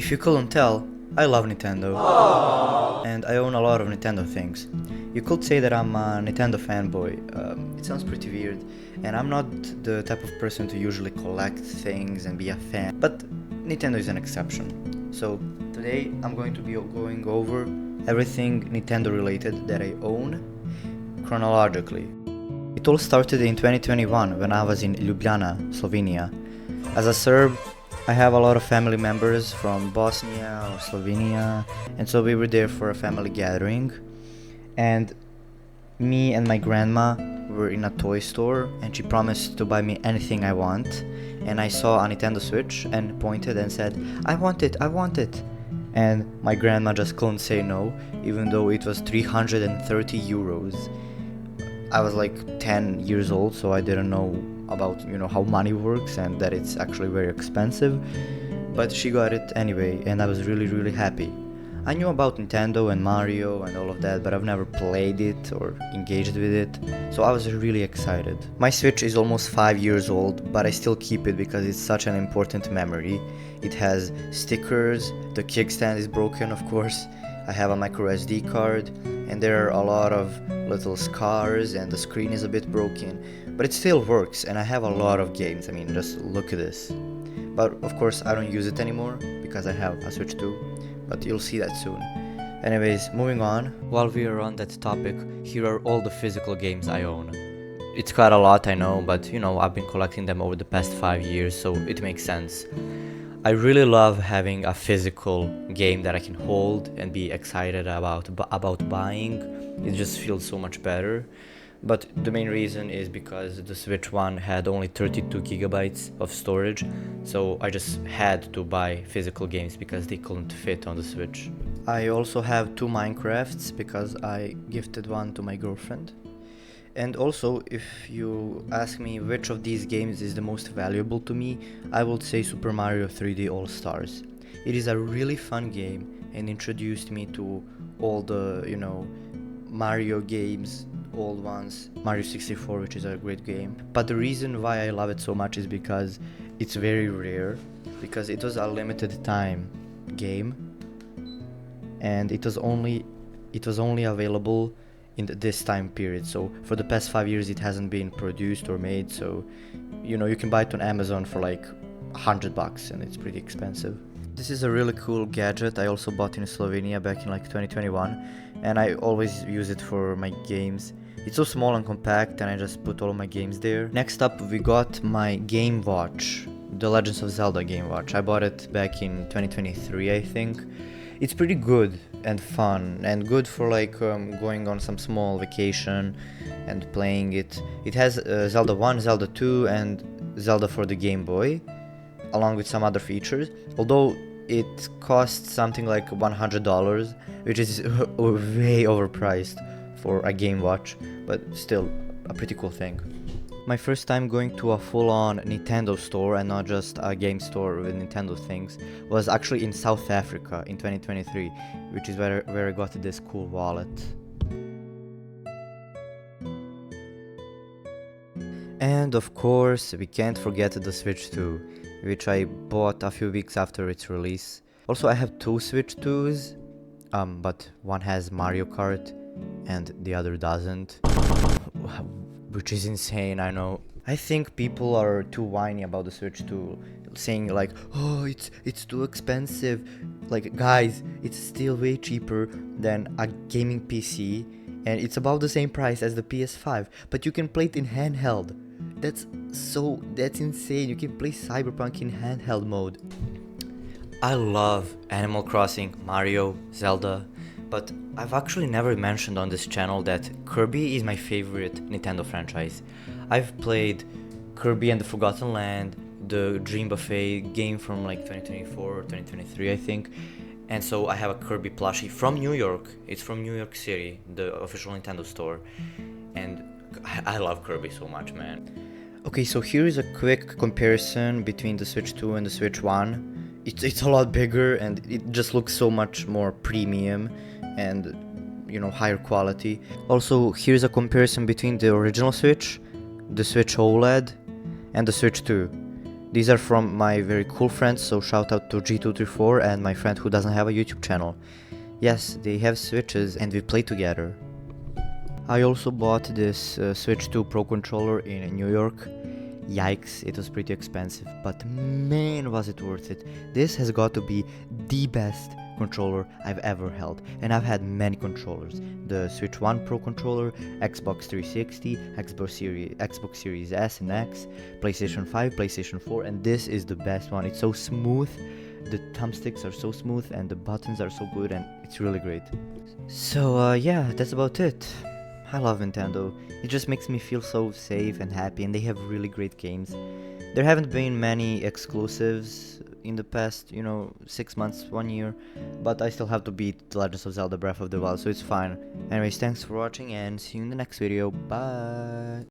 If you couldn't tell, I love Nintendo. And I own a lot of Nintendo things. You could say that I'm a Nintendo fanboy. It sounds pretty weird, and I'm not the type of person to usually collect things and be a fan, but Nintendo is an exception. So today I'm going to be going over everything Nintendo related that I own chronologically. It all started in 2021 when I was in Ljubljana, Slovenia. As a Serb, I have a lot of family members from Bosnia or Slovenia, and so we were there for a family gathering. And me and my grandma were in a toy store, and she promised to buy me anything I want. And I saw a Nintendo Switch and pointed and said, I want it, I want it. And my grandma just couldn't say no, even though it was 330 euros. I was like 10 years old, so I didn't know about how money works and that it's actually very expensive, but she got it anyway, and I was really happy. I knew about Nintendo and Mario and all of that, but I've never played it or engaged with it, so I was really excited. My Switch is almost 5 years old, but I still keep it because it's such an important memory. It has stickers, the kickstand is broken of course, I have a micro SD card, and there are a lot of little scars and the screen is a bit broken, but it still works, and I have a lot of games. I mean, just look at this. But of course I don't use it anymore because I have a Switch 2, but you'll see that soon. Anyways, moving on. While we are on that topic, here are all the physical games I own. It's quite a lot, I know, but I've been collecting them over the past 5 years, so it makes sense. I really love having a physical game that I can hold and be excited about buying. It just feels so much better. But the main reason is because the Switch 1 had only 32 gigabytes of storage, so I just had to buy physical games because they couldn't fit on the Switch. I also have 2 Minecrafts because I gifted one to my girlfriend. And also, if you ask me which of these games is the most valuable to me, I would say Super Mario 3D All Stars. It is a really fun game and introduced me to all the, Mario games, old ones, Mario 64, which is a great game. But the reason why I love it so much is because it's very rare, because it was a limited time game, and it was only available in this time period. So for the past 5 years it hasn't been produced or made, so you can buy it on Amazon for like $100 and it's pretty expensive. This is a really cool gadget I also bought in Slovenia back in like 2021, and I always use it for my games. It's so small and compact, and I just put all of my games there. Next up, we got my Game Watch, the Legends of Zelda Game Watch. I bought it back in 2023, I think. It's pretty good and fun, and good for like going on some small vacation and playing it. It has Zelda 1, Zelda 2, and Zelda for the Game Boy, along with some other features, although it costs something like $100, which is way overpriced for a Game Watch, but still a pretty cool thing. My first time going to a full-on Nintendo store and not just a game store with Nintendo things was actually in South Africa in 2023, which is where I got this cool wallet. And of course, we can't forget the Switch 2, which I bought a few weeks after its release. Also, I have 2 Switch 2s, but one has Mario Kart and the other doesn't, which is insane, I know. I think people are too whiny about the Switch 2, saying like, oh, it's too expensive. Like, guys, it's still way cheaper than a gaming PC, and it's about the same price as the PS5, but you can play it in handheld. That's insane. You can play Cyberpunk in handheld mode. I love Animal Crossing, Mario, Zelda, but I've actually never mentioned on this channel that Kirby is my favorite Nintendo franchise. I've played Kirby and the Forgotten Land, the Dream Buffet game from like 2024 or 2023, I think. And so I have a Kirby plushie from New York. It's from New York City, the official Nintendo store. And I love Kirby so much, man. Okay, so here is a quick comparison between the Switch 2 and the Switch 1. It's a lot bigger, and it just looks so much more premium and higher quality. Also, here's a comparison between the original Switch, the Switch OLED, and the Switch 2. These are from my very cool friends, so shout out to G234 and my friend who doesn't have a YouTube channel. Yes, they have Switches and we play together. I also bought this Switch 2 Pro controller in New York. Yikes, it was pretty expensive, but man was it worth it. This has got to be the best controller I've ever held, and I've had many controllers. The Switch 1 Pro controller, Xbox 360, Xbox Series S and X, PlayStation 5, PlayStation 4, and this is the best one. It's so smooth, the thumbsticks are so smooth and the buttons are so good, and it's really great. So yeah, that's about it. I love Nintendo. It just makes me feel so safe and happy, and they have really great games. There haven't been many exclusives in the past, 6 months, 1 year, but I still have to beat The Legend of Zelda Breath of the Wild, so it's fine. Anyways, thanks for watching and see you in the next video. Bye!